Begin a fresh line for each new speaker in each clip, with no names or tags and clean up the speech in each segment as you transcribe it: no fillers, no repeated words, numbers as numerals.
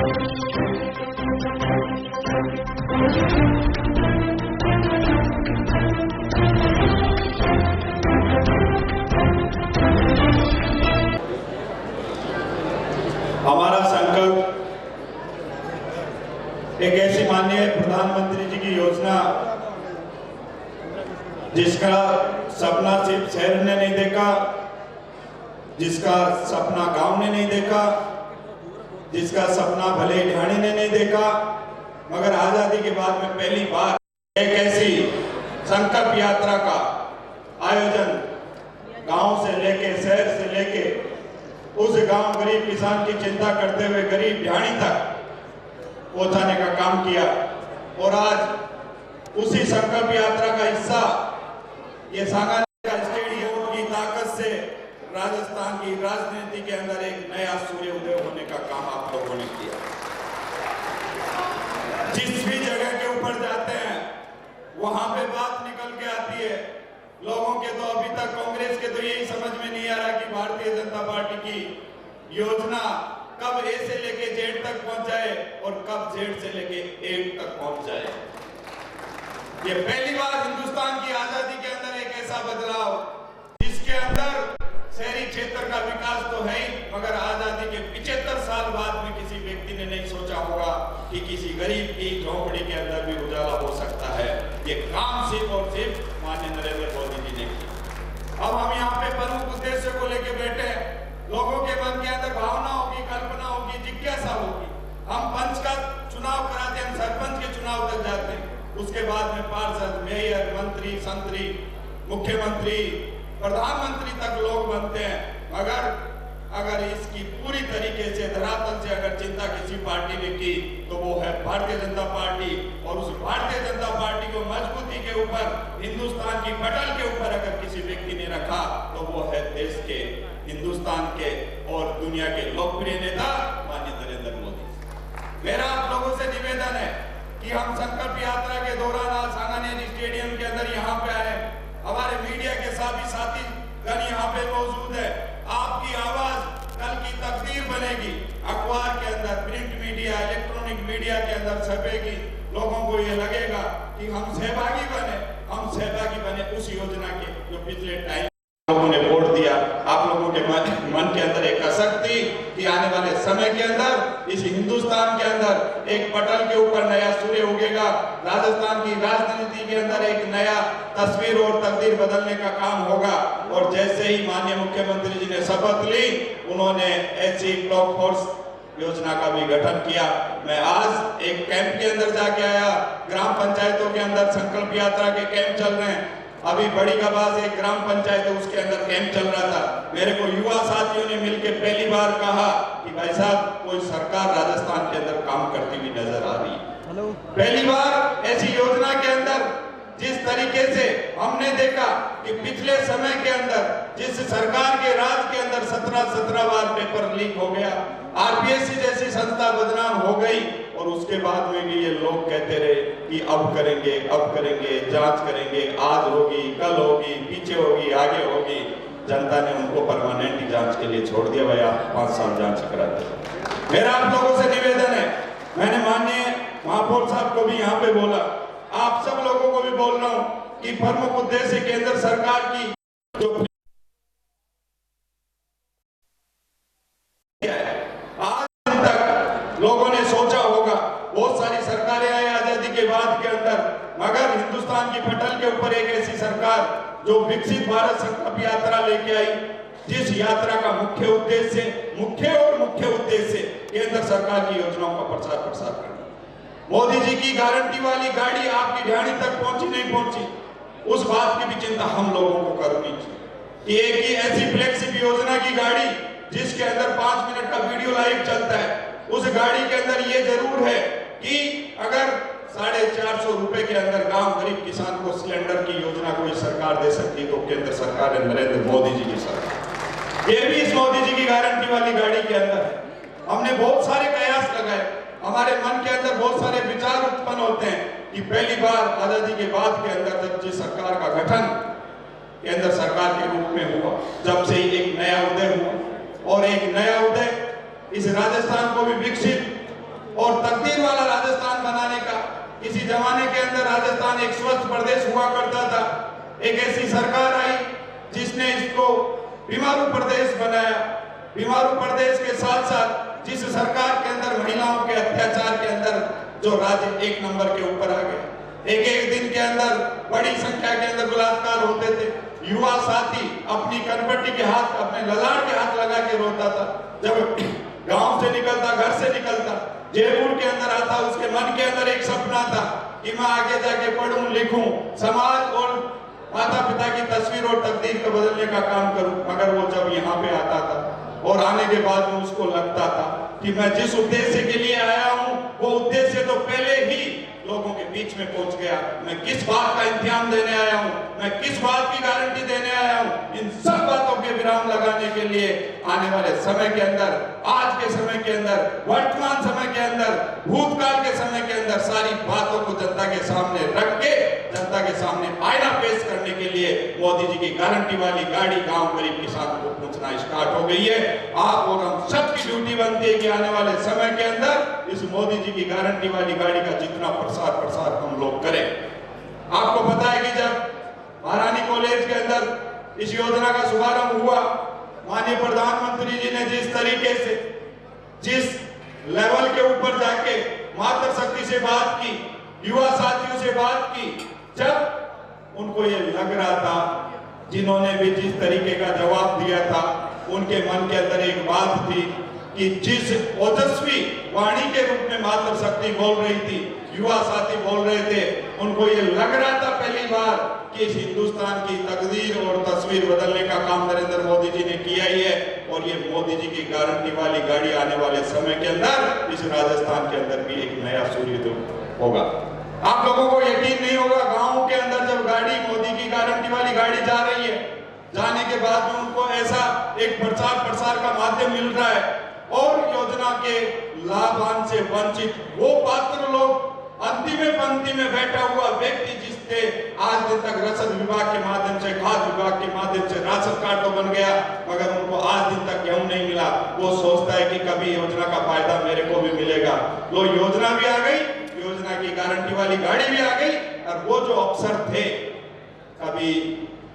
हमारा संकल्प एक ऐसी माननीय प्रधानमंत्री जी की योजना जिसका सपना सिर्फ शहर ने नहीं देखा, जिसका सपना गांव ने नहीं देखा, जिसका सपना भले ढाणी ने नहीं देखा, मगर आजादी के बाद में पहली बार एक ऐसी संकल्प यात्रा का आयोजन गांव से लेके शहर से लेके उस गांव गरीब किसान की चिंता करते हुए गरीब ढाणी तक पहुंचाने का काम किया। और आज उसी संकल्प यात्रा का हिस्सा ये सांगानेर का स्टेडियम की ताकत से राजस्थान की राजनीति के अंदर एक नया सूर्योदय होने का काम आप लोगों ने किया। जिस भी जगह के ऊपर जाते हैं वहां पे बात निकल के आती है। लोगों के तो अभी तक कांग्रेस के तो यही समझ में नहीं आ रहा कि भारतीय जनता पार्टी की योजना कब ए से लेके जेड तक पहुंच जाए और कब जेड से लेके एड तक पहुंच जाए। ये पहली बार हिंदुस्तान की आजादी के अंदर एक ऐसा बदलाव जिसके अंदर शहरी क्षेत्र का विकास तो है ही, मगर आजादी के 75 साल बाद में किसी व्यक्ति ने नहीं सोचा होगा कि किसी गरीब की झोंपड़ी के अंदर भी उजाला हो सकता है। ये काम सिर्फ और सिर्फ माननीय नरेंद्र मोदी जी ने किया। अब हम यहाँ पे प्रमुख उद्देश्य को लेकर बैठे हैं। लोगों के मन के अंदर भावना होगी, कल्पना होगी, जिज्ञासा होगी। हम पंच का चुनाव कराते हैं, हम सरपंच के चुनाव तक जाते हैं, उसके बाद में पार्षद, मेयर, मंत्री, संतरी, मुख्यमंत्री, प्रधानमंत्री तक लोग बनते हैं। मगर अगर इसकी पूरी तरीके से धरातल से अगर चिंता किसी पार्टी ने की तो वो है भारतीय जनता पार्टी। और उस भारतीय जनता पार्टी को मजबूती के ऊपर, हिंदुस्तान की पटल के ऊपर अगर किसी व्यक्ति ने रखा तो वो है देश के, हिंदुस्तान के और दुनिया के लोकप्रिय नेता माननीय नरेंद्र मोदी। मेरा आप लोगों से निवेदन है कि हम संकल्प यात्रा के दौरान आज सांगानेर स्टेडियम के अंदर यहाँ पे आए। हमारे मीडिया के सभी साथी गण यहाँ पे मौजूद है। आपकी आवाज कल की तकदीर बनेगी, अखबार के अंदर, प्रिंट मीडिया, इलेक्ट्रॉनिक मीडिया के अंदर छपेगी। लोगों को ये लगेगा कि हम सहभागी बने उस योजना के जो पिछले टाइम लोगों ने वोट दिया। आप लोगों के मन के अंदर एक आसक्ति कि आने वाले समय के अंदर इस हिंदुस्तान के अंदर एक पटल के ऊपर नया सूर्य उगेगा। राजस्थान की राजनीति के अंदर एक नया तस्वीर और तकदीर बदलने का काम होगा। और जैसे ही माननीय मुख्यमंत्री जी ने शपथ ली, उन्होंने ऐसी ब्लॉक फोर्स योजना का भी गठन किया। मैं आज एक कैंप के अंदर जाके आया, ग्राम पंचायतों के अंदर संकल्प यात्रा के कैंप चल रहे हैं। अभी बड़ी कबास एक ग्राम पंचायत है, उसके अंदर कैंप चल रहा था। मेरे को युवा साथियों ने मिलकर पहली बार कहा कि भाई साहब कोई सरकार राजस्थान के अंदर काम करती हुई नजर आ रही है। पहली बार ऐसी योजना के अंदर जिस तरीके से हमने देखा कि पिछले समय के अंदर जिस सरकार के राज के अंदर 17 बार पेपर लीक हो गया, आरपीएससी जैसी संस्था बदनाम हो गई और उसके बाद में भी ये लोग कहते रहे कि अब करेंगे, जांच करेंगे, आज होगी, कल होगी, पीछे होगी, आगे होगी। जनता ने उनको परमानेंट जांच के लिए छोड़ दिया। भैया 5 साल जांच कराते। मेरा आप लोगों से निवेदन है, मैंने माननीय महापौर साहब को भी यहाँ पे बोला, आप सब लोगों को भी बोल रहा हूँ कि प्रमुख उद्देश्य केंद्र सरकार की जो आज तक लोगों ने सोचा होगा, बहुत सारी सरकारें आई आजादी के बाद के अंदर, मगर हिंदुस्तान की पटल के ऊपर एक ऐसी सरकार जो विकसित भारत संकल्प यात्रा लेके आई, जिस यात्रा का मुख्य उद्देश्य केंद्र सरकार की योजनाओं का प्रचार प्रसार करना। मोदी जी की गारंटी वाली गाड़ी आपकी ढाणी तक पहुंची नहीं पहुंची, उस बात की भी चिंता हम लोगों को करनी चाहिए कि एक ही ऐसी फ्लैगशिप योजना की गाड़ी जिसके अंदर 5 मिनट का वीडियो लाइव चलता है, उस गाड़ी के अंदर ये जरूर है कि अगर 450 रुपए के अंदर गांव गरीब किसान को सिलेंडर की योजना कोई सरकार दे सकती तो केंद्र सरकार है, नरेंद्र मोदी जी की सरकार। ये भी इस मोदी जी की गारंटी वाली गाड़ी के अंदर है। हमने बहुत सारे प्रयास लगाए, हमारे मन के अंदर बहुत सारे विचार उत्पन्न होते हैं कि पहली बार आजादी के बाद के अंदर जब जिस सरकार का गठन केंद्र सरकार के रूप में हुआ, जब से एक नया उदय हुआ और एक नया उदय इस राजस्थान को भी विकसित किसी जमाने के अंदर राजस्थान एक स्वस्थ प्रदेश हुआ करता था, एक ऐसी सरकार आई जिसने इसको बीमारू प्रदेश बनाया। बीमारू प्रदेश के साथ साथ जिस सरकार के अंदर महिलाओं के अत्याचार के अंदर जो राज्य 1 नंबर के ऊपर आ गया, एक दिन के अंदर बड़ी संख्या के अंदर बलात्कार होते थे। युवा साथी अपनी कनपट्टी के हाथ, अपने ललाट के हाथ लगा के रोता था। जब गांव से निकलता, घर से निकलता, जयपुर के अंदर आता, उसके मन के अंदर एक सपना था कि मैं आगे जाके पढ़ूं लिखूं, समाज और माता पिता की तस्वीर और तकदीर को बदलने का काम करूं। मगर वो जब यहाँ पे आता था और आने के बाद में उसको लगता था कि मैं जिस उद्देश्य के लिए आया हूं वो उद्देश्य तो पहले ही लोगों के बीच में पहुंच गया। मैं किस बात का इंतजाम देने आया हूं, मैं किस बात की गारंटी देने आया हूं, इन सब बातों के विराम लगाने के लिए आने वाले समय के अंदर, आज के समय के अंदर, वर्तमान समय के अंदर, भूतकाल के समय के अंदर सारी बातों को जनता के सामने रख के जनता के सामने आईना पेश करने के लिए मोदी जी की गारंटी वाली गाड़ी गांव गरीब किसान को पहुंचना स्टार्ट हो गई है। आप और हम सबकी ड्यूटी बनती है कि आने वाले समय के अंदर इस मोदी जी की गारंटी वाली गाड़ी का जितना प्रसार हम लोग करें। आपको पता है कि जब महारानी कॉलेज के अंदर इस योजना का शुभारंभ हुआ, माननीय प्रधानमंत्री जी ने जिस तरीके से, जिस लेवल के ऊपर जाके मातृशक्ति से बात की, युवा साथियों से बात की, जब उनको ये लग रहा था, जिन्होंने भी जिस तरीके का जवाब दिया था, उनके मन के अंदर एक बात थी कि जिस ओजस्वी वाणी के रूप में मातृशक्ति बोल रही थी, युवा साथी बोल रहे थे, उनको ये लग रहा था पहली बार कि इस हिंदुस्तान की तकदीर और तस्वीर बदलने का काम नरेंद्र मोदी जी ने किया ही है। और ये मोदी जी की गारंटी वाली गाड़ी आने वाले समय के अंदर इस राजस्थान के अंदर भी एक नया सूर्योदय होगा। आप लोगों को यकीन नहीं होगा, गाँव के अंदर जब गाड़ी, मोदी की गारंटी वाली गाड़ी जा रही है, जाने के बाद में उनको ऐसा एक प्रसार का माध्यम मिल रहा है और योजना के लाभांश से वंचित वो पात्र लोग, अंतिम पंक्ति में बैठा हुआ व्यक्ति जिसके आज दिन तक रसद विभाग के माध्यम से, खाद्य विभाग के माध्यम से राशन कार्ड तो बन गया, मगर उनको आज दिन तक गेहूं नहीं मिला। वो सोचता है कि कभी योजना का फायदा मेरे को भी मिलेगा। लो, योजना भी आ गई, योजना की गारंटी वाली गाड़ी भी आ गई, और वो जो अफसर थे, कभी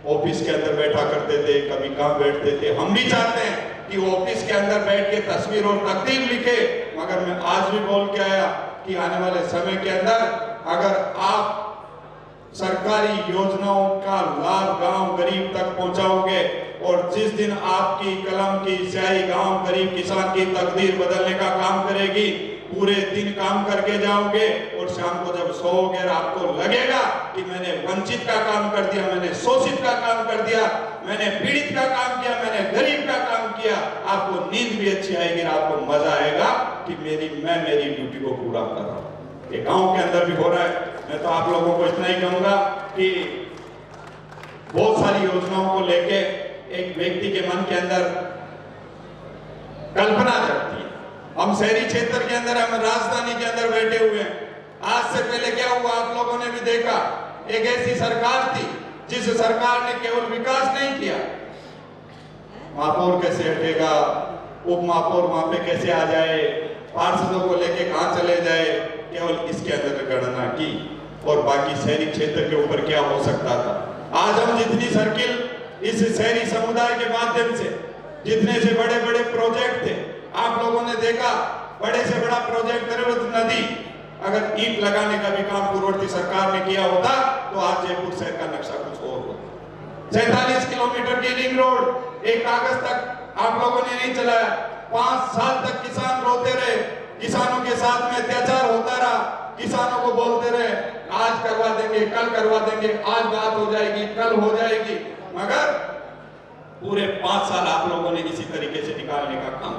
ऑफिस के अंदर बैठा करते थे, कभी कहाँ बैठते थे। हम भी चाहते हैं कि ऑफिस के अंदर बैठ के तस्वीर और तकदीर लिखे, मगर मैं आज भी बोल के आया कि आने वाले समय के अंदर अगर आप सरकारी योजनाओं का लाभ गांव गरीब तक पहुंचाओगे और जिस दिन आपकी कलम की स्याही गांव गरीब किसान की तकदीर बदलने का काम करेगी, पूरे दिन काम करके जाओगे और शाम को जब सोओगे आपको लगेगा कि मैंने वंचित का काम कर दिया, मैंने शोषित का काम कर दिया, मैंने पीड़ित का काम किया, मैंने गरीब का काम किया, आपको नींद भी अच्छी आएगी, आपको मजा आएगा कि मैं मेरी ड्यूटी को पूरा कर रहा हूँ। ये गांव के अंदर भी हो रहा है। मैं तो आप लोगों को इतना ही कहूंगा कि बहुत सारी योजनाओं को लेके एक व्यक्ति के मन के अंदर कल्पना जगती है। हम शहरी क्षेत्र के अंदर, हम राजधानी के अंदर बैठे हुए हैं। आज से पहले क्या हुआ, आप लोगों ने भी देखा, एक ऐसी सरकार थी जिस सरकार ने केवल विकास नहीं किया, महापौर कैसे हटेगा, उप महापौर वहां पे कैसे आ जाए, पार्षदों को लेके कहां चले जाए, केवल इसके अंदर गणना की और बाकी शहरी क्षेत्र के ऊपर क्या हो सकता था। आज हम जितनी सर्किल इस शहरी समुदाय के माध्यम से, जितने से बड़े बड़े प्रोजेक्ट थे, आप लोगों ने देखा बड़े से बड़ा प्रोजेक्ट तिरुवत नदी, अगर ईंट लगाने का भी काम पूर्ववर्ती सरकार ने किया होता तो आज जयपुर शहर का नक्शा कुछ और होता। 47 किलोमीटर की रिंग रोड एक कागज तक आप लोगों ने नहीं चलाया। 5 साल तक किसान रोते रहे, किसानों के साथ में अत्याचार होता रहा, किसानों को बोलते रहे आज करवा देंगे, कल करवा देंगे, आज बात हो जाएगी, कल हो जाएगी, मगर पूरे 5 साल आप लोगों ने इसी तरीके से निकालने का काम।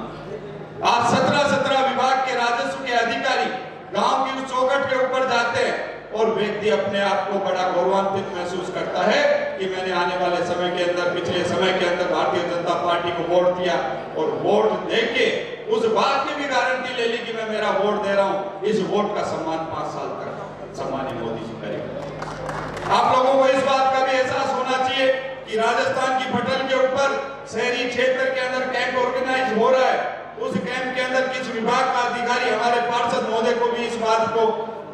आज 17 विभाग के राजस्व के अधिकारी गांव की उस चौखट के ऊपर जाते हैं और व्यक्ति अपने आप को बड़ा गौरवान्वित महसूस करता है कि मैंने आने वाले समय के अंदर, पिछले समय के अंदर भारतीय जनता पार्टी को वोट दिया और वोट देके उस बात की भी गारंटी ले ली कि मैं मेरा वोट दे रहा हूं, इस वोट का सम्मान 5 साल तक सम्मानित मोदी जी करेंगे। आप लोगों को इस बात का भी एहसास होना चाहिए कि राजस्थान की पटल के ऊपर शहरी क्षेत्र के अंदर कैंप ऑर्गेनाइज हो रहा है। उस कैंप के अंदर किस विभाग का अधिकारी, हमारे पार्षद महोदय को भी इस बात को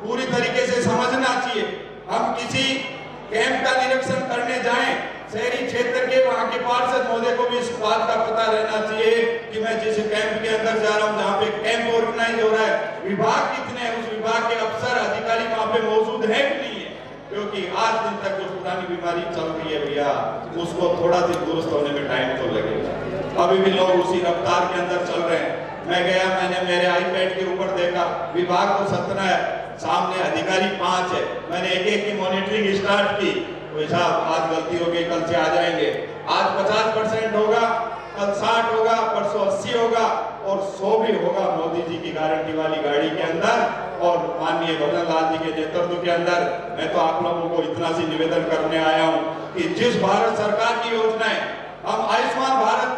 पूरी तरीके से समझना चाहिए। हम किसी कैंप का निरीक्षण करने जाएं शहरी क्षेत्र के, वहां के पार्षद महोदय को भी इस बात का पता रहना चाहिए कि मैं जिस कैंप के अंदर जा रहा हूं, जहां पे कैंप ऑर्गेनाइज हो रहा है, विभाग कितने हैं, उस विभाग के अफसर अधिकारी वहां पे मौजूद है कि नहीं है। क्योंकि आज दिन तक जो पुरानी बीमारी चल रही है भैया, उसको थोड़ा सी दुरुस्त होने में टाइम तो लगेगा। अभी भी लोग उसी रफ्तार के अंदर चल रहे हैं। मैं गया, मैंने मेरे आईपैड के ऊपर देखा, विभाग तो 17 है, सामने अधिकारी 5 है। मैंने एक एक की मॉनिटरिंग स्टार्ट की। तो साहब आज गलती हो गई, कल से आ जाएंगे। आज 50% होगा, कल 60 होगा, परसों 80 होगा और 100 भी होगा मोदी जी की गारंटी वाली गाड़ी के अंदर और माननीय भजन लाल जी के नेतृत्व के अंदर। मैं तो आप लोगों को इतना सी निवेदन करने आया हूं कि जिस भारत सरकार की योजनाएं, हम आयुष्मान भारत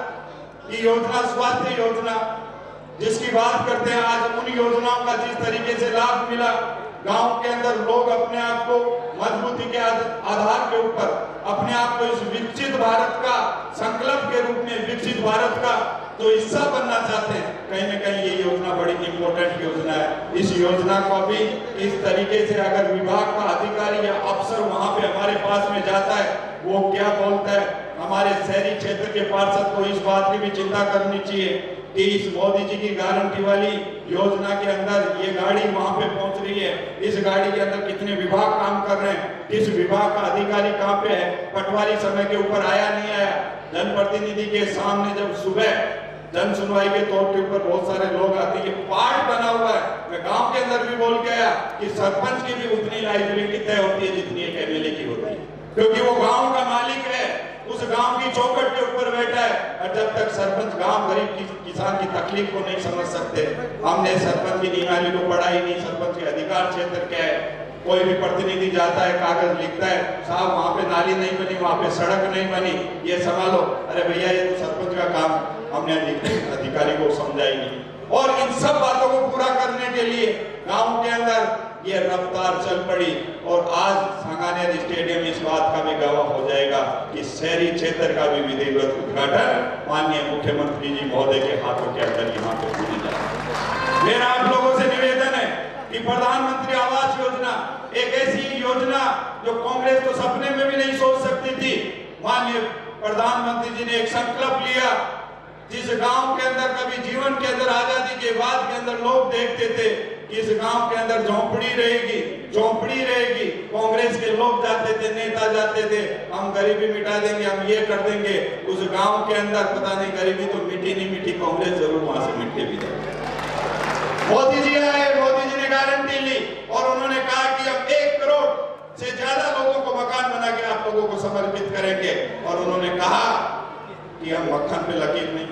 की योजना, स्वास्थ्य योजना जिसकी बात करते हैं, आज उन योजनाओं का जिस तरीके से लाभ मिला, गांव के अंदर लोग अपने आप को मजबूती के आधार के ऊपर अपने आप को इस विकसित भारत का संकल्प के रूप में, विकसित भारत का जो हिस्सा बनना चाहते हैं, कहीं न कहीं ये योजना बड़ी इंपॉर्टेंट योजना है। इस योजना को भी इस तरीके से अगर विभाग का अधिकारी या अफसर वहां पे हमारे पास में जाता है, वो क्या बोलता है, हमारे शहरी क्षेत्र के पार्षद को इस बात की भी चिंता करनी चाहिए कि इस मोदी जी की गारंटी वाली योजना के अंदर ये गाड़ी वहां पे पहुंच रही है, इस गाड़ी के अंदर कितने विभाग काम कर रहे हैं, किस विभाग का अधिकारी कहां पे है, पटवारी समय के ऊपर आया नहीं आया, जनप्रतिनिधि के सामने जब सुबह जन सुनवाई के तौर के ऊपर बहुत सारे लोग आते हैं, ये पार्ट बना हुआ है। मैं गांव के अंदर भी बोल के आया कि सरपंच की भी उतनी लाइबिलिटी तय होती है जितनी एक एमएलए की होती है, क्योंकि वो गांव का मालिक है, उस गांव की चौखट के ऊपर बैठा है। और जब तक सरपंच गांव गरीब किसान की तकलीफ को नहीं समझ सकते, हमने सरपंच की नियमावली को पढ़ा ही नहीं, सरपंच के अधिकार क्षेत्र क्या है। कोई भी प्रतिनिधि जाता है, कागज लिखता है, साहब वहां पे नाली नहीं बनी, वहां पे सड़क नहीं बनी, ये संभालो। अरे भैया ये तो सरपंच का काम, हमने अधिकारी को समझाई नहीं। और इन सब बातों को पूरा करने के लिए गांव के अंदर ये रफ्तार चल पड़ी और आज सांगानेर स्टेडियम इस बात का भी गवाह हो जाएगा कि शहरी क्षेत्र का भी विधिवत उद्घाटन माननीय मुख्यमंत्री जी महोदय के हाथों के अंदर यहाँ पे होने जा रहा है। मेरा आप लोगों से निवेदन है कि प्रधानमंत्री आवास योजना एक ऐसी योजना जो कांग्रेस तो सपने में भी नहीं सोच सकती थी। माननीय प्रधानमंत्री जी ने एक संकल्प लिया, जिस गांव के अंदर कभी जीवन के अंदर आजादी के बाद के अंदर लोग देखते थे कि इस गांव के अंदर झोंपड़ी रहेगी, झोंपड़ी रहेगी, कांग्रेस के लोग जाते थे, नेता जाते थे, हम गरीबी मिटा देंगे, हम ये कर देंगे। उस गांव के अंदर पता नहीं गरीबी तो मिटी नहीं मिटी, कांग्रेस जरूर वहां से मिट के भी जाए। मोदी जी आए, मोदी जी ने गारंटी ली और उन्होंने कहा कि हम 1 करोड़ से ज्यादा लोगों को मकान बना के आप लोगों को समर्पित करेंगे। और उन्होंने कहा कि हम मक्खन पे लकीर नहीं,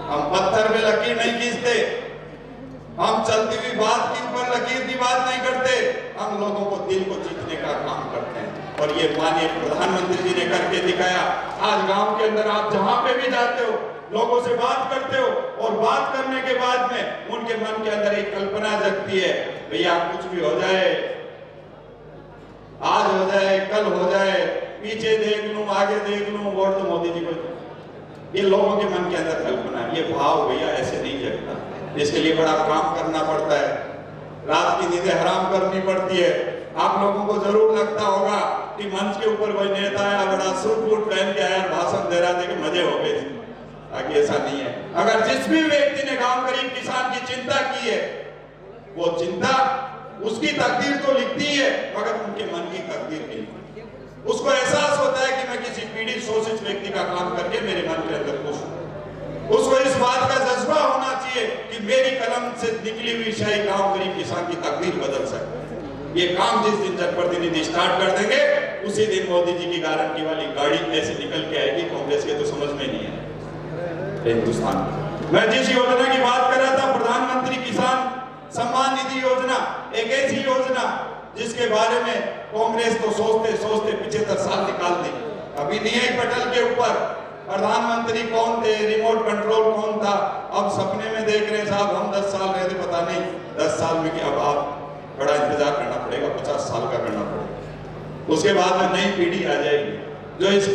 हम पत्थर पे लकीर नहीं खींचते, हम चलती हुई बात के ऊपर लकीर की बात नहीं करते, हम लोगों को दिल को जीतने का काम करते हैं। और ये माननीय प्रधानमंत्री जी ने करके दिखाया। आज गांव के अंदर आप जहां पे भी जाते हो, लोगों से बात करते हो और बात करने के बाद में उनके मन के अंदर एक कल्पना जगती है, भैया कुछ भी हो जाए, आज हो जाए, कल हो जाए, पीछे देख लूं, आगे देख लूं, वोट तो मोदी जी को। ये लोगों के मन के अंदर कल्पना है, ये भाव भैया ऐसे नहीं जगता। इसके लिए बड़ा काम करना पड़ता है, रात की नींदें हराम करनी पड़ती है। आप लोगों को जरूर लगता होगा कि मंच के ऊपर कोई नेता आया, बड़ा सूट बूट पहन के आया, भाषण दे रहा था कि मजे हो गए। आगे ऐसा नहीं है। अगर जिस भी व्यक्ति ने गांव गरीब किसान की चिंता की है, वो चिंता उसकी तकदीर तो लिखती है, मगर उनके मन की तकदीर नहीं लिखती। उसको एहसास होता है कि मैं किसी पीड़ित शोषित व्यक्ति का काम करके मेरे मन के अंदर खुश हूं। उसको इस बात का जज्बा होना चाहिए कि मेरी कलम से निकली हुई शाही गांव गरीब किसान की तकदीर बदल सकती है। ये काम जिस दिन जनप्रतिनिधि स्टार्ट कर देंगे, उसी दिन मोदी जी की गारंटी वाली गाड़ी ऐसे निकल के आएगी, कांग्रेस के तो समझ में नहीं है हिंदुस्तान। मैं जिस योजना की बात कर रहा था, प्रधानमंत्री किसान सम्मान निधि योजना, एक ऐसी योजना जिसके बारे में कांग्रेस तो सोचते सोचते 75 साल निकाल दी। अभी नीचे पटल के ऊपर प्रधानमंत्री कौन थे, रिमोट कंट्रोल कौन था, अब सपने में देख रहे हैं साहब हम 10 साल रहे थे, पता नहीं 10 साल में कि अब आप बड़ा इंतजार करना पड़ेगा, 50 साल का करना पड़ेगा। उसके बाद में नई पीढ़ी आ जाएगी जो इस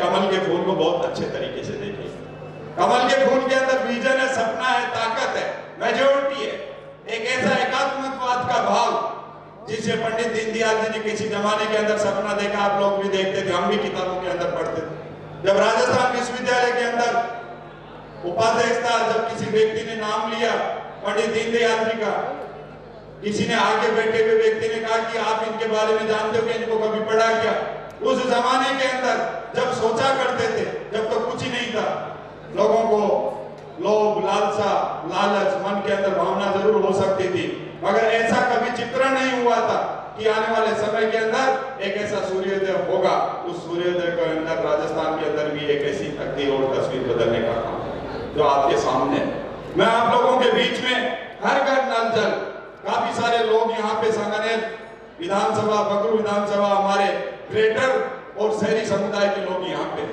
कमल के फूल को बहुत अच्छे तरीके से देखेगी। कमल के फूल के अंदर विजन है, सपना है, ताकत है, मेजॉरिटी है, एक ऐसा एकात्मकवाद का भाव से पंडित दीनदयाल जी ने किसी जमाने के अंदर सपना देखा, आप लोग भी देखते थे, हम भी किताबों के अंदर पढ़ते थे। जब राजस्थान विश्वविद्यालय के अंदर उपाध्यक्ष था, जब किसी व्यक्ति ने नाम लिया पंडित दीनदयाल जी का, किसी ने आगे बैठे हुए व्यक्ति ने कहा कि आप इनके बारे में जानते हो कि इनको कभी पढ़ा क्या? उस जमाने के अंदर जब सोचा करते थे, जब तो कुछ ही नहीं था, लोगों को लोभ, लालसा, लालच, मन के अंदर भावना जरूर हो सकती थी, मगर ऐसा कभी चित्रण नहीं हुआ था कि आने वाले समय के अंदर एक ऐसा सूर्योदय होगा। उस सूर्योदय के अंदर राजस्थान के अंदर भी एक ऐसी तकदीर और तस्वीर बदलने का काम जो आपके सामने। मैं आप लोगों के बीच में हर घर नल जल, काफी सारे लोग यहाँ पे संगठन विधानसभा, बगरू विधानसभा, हमारे ग्रेटर और शहरी समुदाय के लोग यहाँ पे,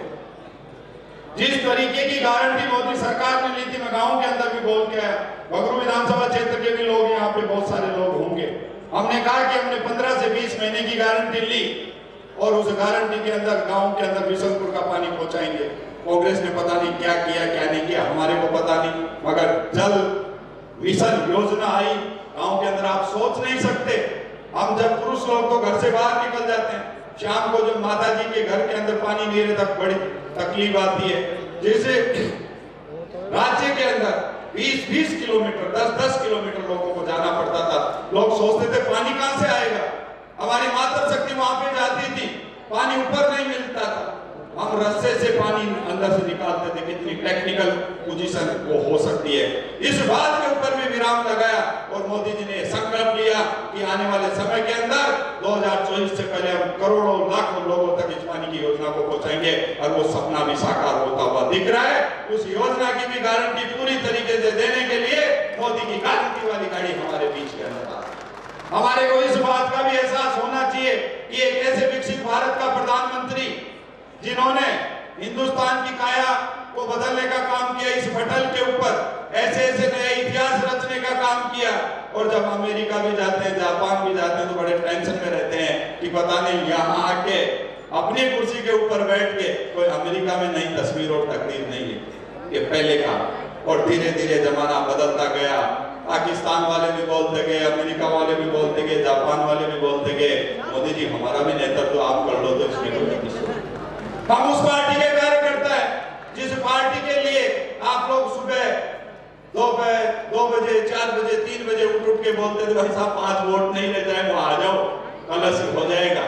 जिस तरीके की गारंटी मोदी सरकार ने ली थी, मैं गांव के अंदर भी बोल के आया, बगरू विधानसभा क्षेत्र के भी लोग यहाँ पे बहुत सारे लोग होंगे। हमने कहा कि हमने 15 से 20 महीने की गारंटी ली और उस गारंटी के अंदर गांव के अंदर बिशनपुर का पानी पहुंचाएंगे। कांग्रेस ने पता नहीं क्या किया क्या नहीं किया, हमारे को पता नहीं, मगर जल मिशन योजना आई गांव के अंदर। आप सोच नहीं सकते, हम जब पुरुष लोग तो घर से बाहर निकल जाते हैं, शाम को जब माता जी के घर के अंदर पानी नहीं रहता, बड़ी तकलीफ आती है। जैसे राज्य के अंदर 20-20 किलोमीटर, 10-10 किलोमीटर लोगों को जाना पड़ता था। लोग सोचते थे पानी कहां से आएगा, हमारी मातृ शक्ति वहां पे जाती थी, पानी ऊपर नहीं मिलता था, हम रस्से से पानी अंदर से निकालते थे। कितनी टेक्निकल पोजीशन वो हो सकती है, इस बात के ऊपर भी विराम लगाया और मोदी जी ने संकल्प लिया कि आने वाले समय के अंदर 2024 से पहले हम करोड़ों लाखों लोगों तक इस पानी की योजना को पहुंचाएंगे और वो सपना भी साकार होता हुआ दिख रहा है। उस योजना की भी गारंटी पूरी तरीके से देने के लिए मोदी की गारंटी वाली गाड़ी हमारे बीच के अंदर आ। हमारे को इस बात का भी एहसास होना चाहिए कि एक ऐसे विकसित भारत का प्रधानमंत्री जिन्होंने हिंदुस्तान की काया को बदलने का काम किया, इस पटल के ऊपर ऐसे ऐसे नए इतिहास रचने का काम किया, और जब अमेरिका भी जाते हैं, जापान भी जाते हैं, तो बड़े टेंशन में रहते हैं कि पता नहीं यहाँ आके अपनी कुर्सी के ऊपर बैठ के कोई अमेरिका में नई तस्वीर और तकदीर नहीं है, ये पहले का। और धीरे धीरे जमाना बदलता गया, पाकिस्तान वाले भी बोलते गए, अमेरिका वाले भी बोलते गए, जापान वाले भी बोलते गए, मोदी जी हमारा भी नेतृत्व आप कर लो, तो इसमें कोई हम उस पार्टी के कार्यकर्ता है जिस पार्टी के लिए आप लोग सुबह 2 बजे 4 बजे 3 बजे उठ के बोलते थे भाई साहब 5 वोट नहीं रहता है, वहां आ जाओ, कल से हो जाएगा।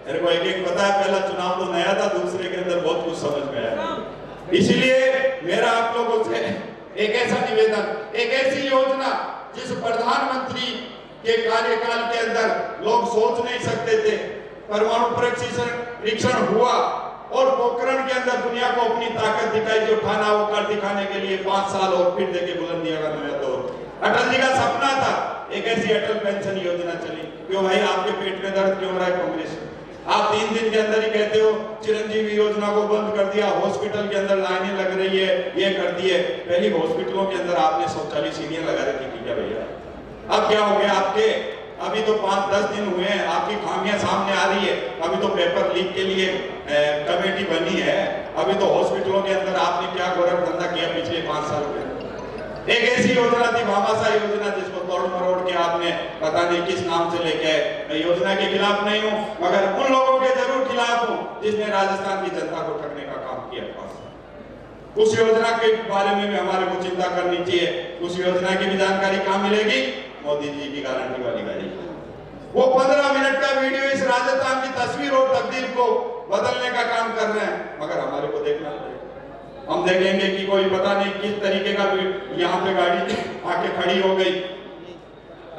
मेरे को एक पता है, पहला चुनाव तो नया था, दूसरे के अंदर बहुत कुछ समझ में आया। इसलिए मेरा आप लोगों से एक ऐसा निवेदन, एक ऐसी योजना जिस प्रधानमंत्री के कार्यकाल के अंदर लोग सोच नहीं सकते थे, परमाणु परीक्षण हुआ और पोखरण के अंदर दुनिया को अपनी ताकत दिखाई, जो ठाना वो कर दिखाने के लिए 5 साल और फिर देके बुलंदियां का नया दौर। अटल जी का सपना था एक ऐसी अटल पेंशन योजना चली। क्यों भाई आपके पेट में दर्द क्यों रहा है कांग्रेस? आप 3 दिन के अंदर ही कहते हो चिरंजीवी योजना को बंद कर दिया, हॉस्पिटल के अंदर लाइनें लग रही है, ये कर दिए। पहली हॉस्पिटलों के अंदर आपने शौचालय सीढ़ियां लगा रखी थी क्या भैया? अब क्या हो गया आपके? अभी तो 5-10 दिन हुए हैं, आपकी खामियां सामने आ रही है। अभी तो पेपर लीक के लिए कमेटी बनी है, अभी तो हॉस्पिटलों के अंदर आपने क्या गोरख धंधा किया पिछले 5 साल में? एक ऐसी योजना थी भामाशाह योजना, जिसको तोड़ मरोड़ के आपने पता नहीं किस नाम से लेके आए। मैं योजना के खिलाफ नहीं हूं, मगर उन लोगों के जरूर खिलाफ हूं जिसने राजस्थान की जनता को ठगने का काम किया। उस योजना के बारे में भी हमारे को चिंता करनी चाहिए। उस योजना की भी जानकारी कहां मिलेगी? मोदी जी की गारंटी वाली गाड़ी। वो 15 मिनट का वीडियो इस राजस्थान की तस्वीर और तकदीर को बदलने का काम कर रहे हैं, मगर हमारे को देखना पड़ेगा। हम देखेंगे कि कोई पता नहीं किस तरीके का यहाँ पे गाड़ी आके खड़ी हो गई,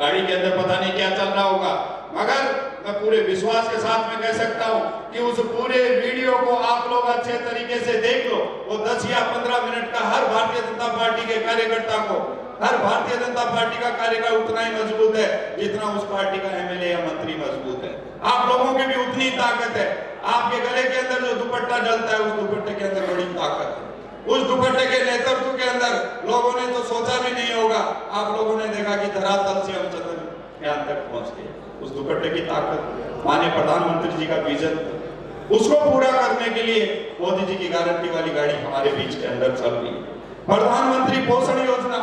गाड़ी के अंदर पता नहीं क्या चल रहा होगा, मगर मैं पूरे विश्वास के साथ में कह सकता हूं कि उस पूरे वीडियो को आप लोग अच्छे तरीके से देख लो। वो 10 या 15 मिनट का हर भारतीय जनता पार्टी के कार्यकर्ता को, हर भारतीय जनता पार्टी का कार्यकर्ता उतना ही मजबूत है जितना उस पार्टी का एमएलए या मंत्री मजबूत है। आप लोगों की भी उतनी ताकत है। आपके गले के अंदर जो दुपट्टा डलता है, उस दुपट्टे के अंदर बड़ी ताकत है। उस दुपट्टे के नेतृत्व के अंदर लोगों ने तो सोचा भी नहीं होगा, आप लोगों ने देखा कि धरातल से हम चंद्रयान तक पहुंच गए। उस दुपट्टे की ताकत, माननीय प्रधानमंत्री जी का विजन, उसको पूरा करने के लिए मोदी जी की गारंटी वाली गाड़ी हमारे बीच के अंदर चल रही है। प्रधानमंत्री पोषण योजना,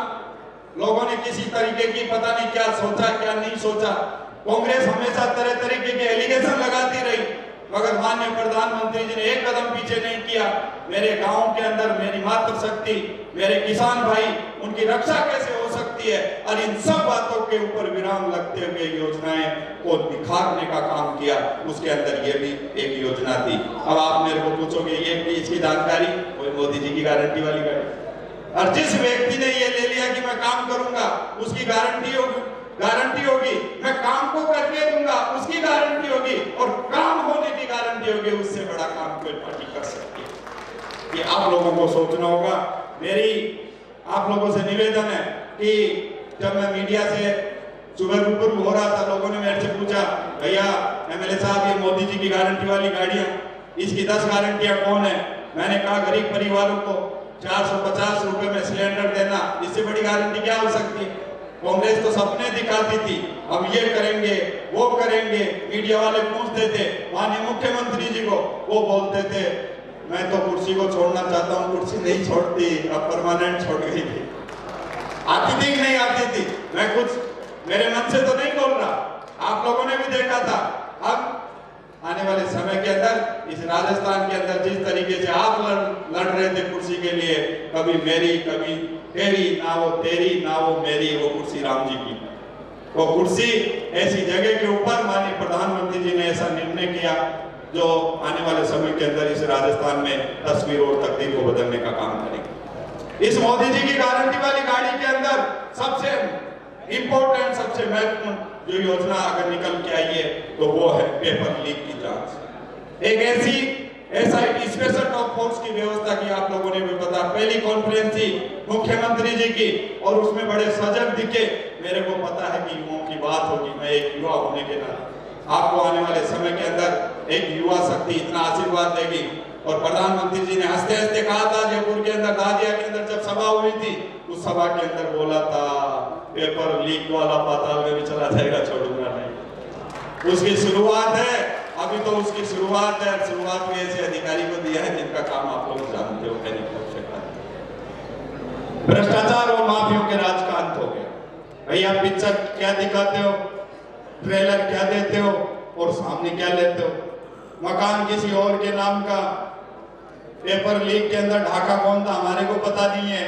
लोगों ने किसी तरीके की पता नहीं क्या सोचा क्या नहीं सोचा, कांग्रेस हमेशा तरह तरीके के एलिगेशन लगाती रही, मगर माननीय प्रधानमंत्री जी ने एक कदम पीछे नहीं किया। मेरे गांव के अंदर मेरी मातृशक्ति, मेरे किसान भाई, उनकी रक्षा कैसे हो सकती है, और इन सब बातों के ऊपर विराम लगते हुए योजनाएं को निखारने का काम किया। उसके अंदर ये भी एक योजना थी। अब आप मेरे को पूछोगे ये भी इसकी जानकारी, वो मोदी जी की गारंटी वाली गाड़ी। और जिस व्यक्ति ने ये ले लिया कि मैं काम करूंगा उसकी गारंटी होगी, मैं काम को करके दूंगा उसकी गारंटी होगी, और काम होने की गारंटी होगी। उससे बड़ा काम कोई पार्टी कर सकती है। ये आप लोगों को सोचना होगा। मेरी आप लोगों से निवेदन है कि जब मैं मीडिया से सुबह रूबरू हो रहा था, लोगों ने मेरे से पूछा, भैया एमएलए साहब ये मोदी जी की गारंटी वाली गाड़ियां, इसकी 10 गारंटियां कौन है? मैंने कहा गरीब परिवारों को 450 रुपए में सिलेंडर देना, इससे बड़ी गारंटी क्या हो सकती है? कांग्रेस तो सपने दिखाती थी, हम ये करेंगे वो करेंगे। मीडिया वाले पूछते थे माननीय मुख्यमंत्री जी को, वो बोलते थे मैं तो कुर्सी को छोड़ना चाहता हूँ, कुर्सी नहीं छोड़ती, अब परमानेंट छोड़ गई थी। आती थी कि नहीं आती थी? मैं कुछ मेरे मन से तो नहीं बोल रहा, आप लोगों ने भी देखा था। अब आने वाले समय के अंदर इस राजस्थान के अंदर जिस तरीके से आप लड़ रहे थे कुर्सी के लिए, कभी मेरी कभी तेरी, ना वो तेरी ना वो मेरी, वो कुर्सी राम जी की। वो कुर्सी ऐसी जगह के ऊपर माननीय प्रधानमंत्री जी ने ऐसा निर्णय किया जो आने वाले समय के अंदर इस राजस्थान में तस्वीर और तकदीर को बदलने का काम करेगी। इस मोदी जी की गारंटी वाली गाड़ी के अंदर सबसे इंपॉर्टेंट, सबसे महत्वपूर्ण जो योजना अगर निकल के आई है तो वो है पेपर लीक की जांच। एक ऐसी एसआईटी स्पेशल टास्क फोर्स की व्यवस्था की, आप लोगों ने भी पता, पहली कॉन्फ्रेंस थी मुख्यमंत्री जी की और उसमें बड़े सजग दिखे। मेरे को पता है कि युवाओं की बात होगी, मैं एक युवा होने के नाते आपको आने वाले समय के अंदर एक युवा शक्ति इतना आशीर्वाद देगी। और प्रधानमंत्री जी ने हंसते हंसते कहा था जयपुर के अंदर दादिया के अंदर जब सभा हुई थी, उस सभा के अंदर बोला था पेपर लीक वाला पाताल में भी चला जाएगा, छोड़ूंगा नहीं। उसकी शुरुआत है, अभी तो उसकी शुरुआत है। शुरुआत भी ऐसे अधिकारी को दिया है जिनका काम आप लोग जानते हो, भ्रष्टाचार और माफियों के राज का अंत हो गया। भैया पिक्चर क्या दिखाते हो, ट्रेलर क्या देते हो और सामने क्या लेते हो? मकान किसी और के नाम का, पेपर लीक के अंदर ढाका कौन था हमारे को पता नहीं है,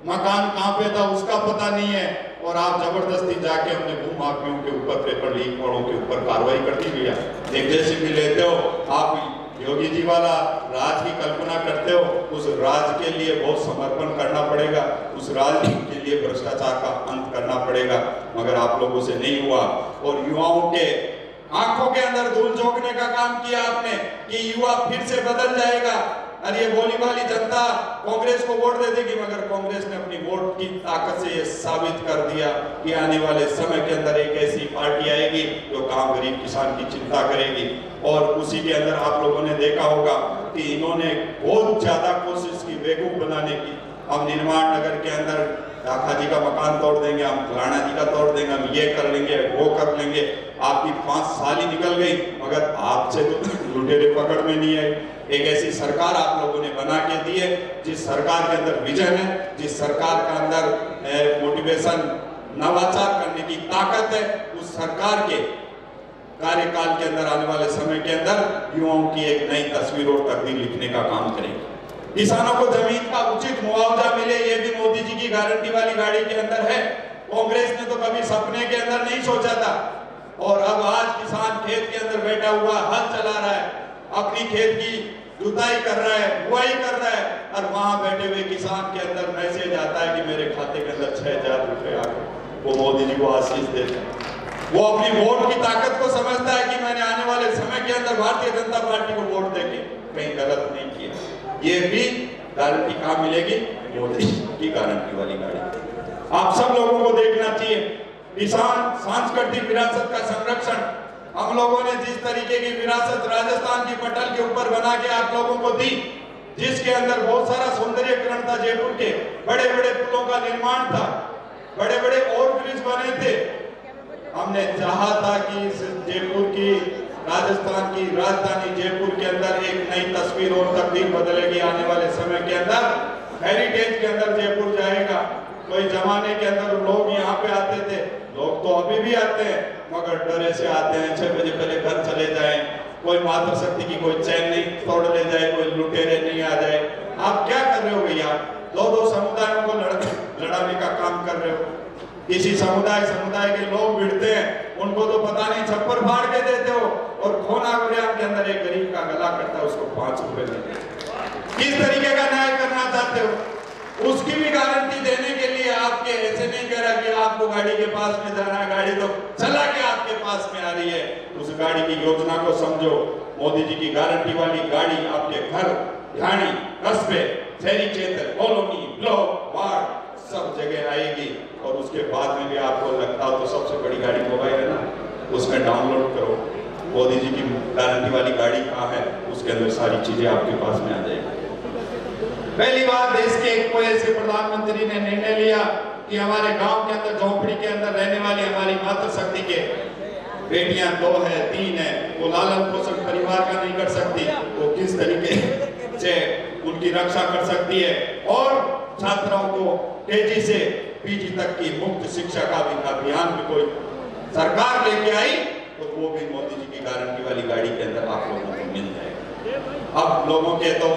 मकान कहां पे था उसका पता नहीं है, और आप जबरदस्ती जाके अपने भूमाफियों के ऊपर, पेपर लीक वालों के ऊपर कार्रवाई करती भैया। एक जेसीबी लेते हो आप, योगी जी वाला राज की कल्पना करते हो, उस राज के लिए बहुत समर्पण करना पड़ेगा, उस राज के लिए भ्रष्टाचार का अंत करना पड़ेगा, मगर आप लोगों से नहीं हुआ। और युवाओं के आंखों के अंदर धूल झोंकने का काम किया आपने कि युवा फिर से बदल जाएगा। अरे ये भोली भाली जनता कांग्रेस को वोट दे देगी, मगर कांग्रेस ने अपनी वोट की ताकत से ये साबित कर दिया कि आने वाले समय के अंदर एक ऐसी पार्टी आएगी जो गांव गरीब किसान की चिंता करेगी। और उसी के अंदर आप लोगों ने देखा होगा कि इन्होंने बहुत ज्यादा कोशिश की बेवकूफ बनाने की। हम निर्माण नगर के अंदर दाखा जी का मकान तोड़ देंगे, हम फलाना जी का तोड़ देंगे, हम ये कर लेंगे वो कर लेंगे। आपकी 5 साल ही निकल गई, मगर आपसे तो लुटेरे पकड़ में नहीं आए। एक ऐसी सरकार आप लोगों ने बना के दी है जिस सरकार के अंदर विजन है, जिस सरकार के अंदर मोटिवेशन, नवाचार करने की ताकत है। उस सरकार के कार्यकाल के अंदर आने वाले समय के अंदर युवाओं की एक नई तस्वीर और तकदीर लिखने का काम करेगी। किसानों को जमीन का उचित मुआवजा मिले, ये भी मोदी जी की गारंटी वाली गाड़ी के अंदर है। कांग्रेस ने तो कभी सपने के अंदर नहीं सोचा था, और अब आज किसान खेत के अंदर बैठा हुआ हल चला रहा है, अपनी खेत की जुताई कर रहा है, बुआई कर रहा है, और वहां बैठे हुए किसान के अंदर मैसेज आता है कि मेरे खाते के अंदर 6000 रुपए आ गए। वो मोदी जी को आशीष देते हैं। वो अपनी वोट की ताकत को समझता है कि मैंने आने वाले समय के अंदर भारतीय जनता पार्टी को वोट देके कहीं गलत नहीं किया। ये भी गारंटी कहां मिलेगी? मोदी की गारंटी वाली गाड़ी। आप सब लोगों को देखना चाहिए किसान सांस्कृतिक विरासत का संरक्षण। हम लोगों ने जिस तरीके की विरासत राजस्थान की पटल के ऊपर बना के आप लोगों को दी, जिसके अंदर बहुत सारा सौंदर्यीकरण था, जयपुर के बड़े बड़े पुलों का निर्माण था, बड़े बड़े ओवरब्रिज बने थे। हमने चाहा था कि इस जयपुर की, राजस्थान की राजधानी जयपुर के अंदर एक नई तस्वीर और तकदीर बदलेगी। आने वाले समय के अंदर हेरिटेज के अंदर जयपुर जाएगा। कोई जमाने के अंदर लोग यहाँ पे आते थे, लोग तो अभी भी आते हैं मगर डरे से आते हैं, 6 बजे पहले घर चले जाएं, कोई मातृशक्ति की कोई चैन नहीं तोड़ ले जाए, कोई लुटेरे नहीं आ जाए। आप क्या कर रहे हो भैया? दो समुदायों को लड़ाने का काम कर रहे हो। किसी समुदाय के लोग भिड़ते हैं, उनको तो पता नहीं छप्पर फाड़ के देते हो, और खोना गुरियाम के अंदर एक गरीब का गला कटता है, उसको 5 रुपए देते हो। किस तरीके का न्याय करना चाहते हो? उसकी भी गारंटी देने के लिए आपके ऐसे नहीं कह रहा कि आपको गाड़ी के पास में जाना है, गाड़ी तो चला के आपके पास में आ रही है। उस गाड़ी की योजना को समझो। मोदी जी की गारंटी वाली गाड़ी आपके घर, ढाणी, कस्बे, शहरी क्षेत्र, कॉलोनी, ब्लॉक, वार्ड सब जगह आएगी। और उसके बाद में भी आपको लगता हो तो सबसे बड़ी गाड़ी मोबाइल है ना, उसमें डाउनलोड करो मोदी जी की गारंटी वाली गाड़ी कहाँ है, उसके अंदर सारी चीजें आपके पास में आ जाएगी। पहली बार देश के एक कोई से प्रधानमंत्री ने निर्णय लिया कि हमारे गांव के अंदर, झोंपड़ी के अंदर रहने वाली हमारी मातृशक्ति के बेटियां 2 है 3 है, वो लालन पोषण परिवार का नहीं कर सकती, वो किस तरीके से उनकी रक्षा कर सकती है। और छात्राओं को तेजी से पीजी तक की मुफ्त शिक्षा का भी अभियान भी कोई सरकार लेके आई, तो वो भी मोदी जी की गारंटी वाली गाड़ी के अंदर आप लोगों को मिल जाएगा। अब लोगों के तो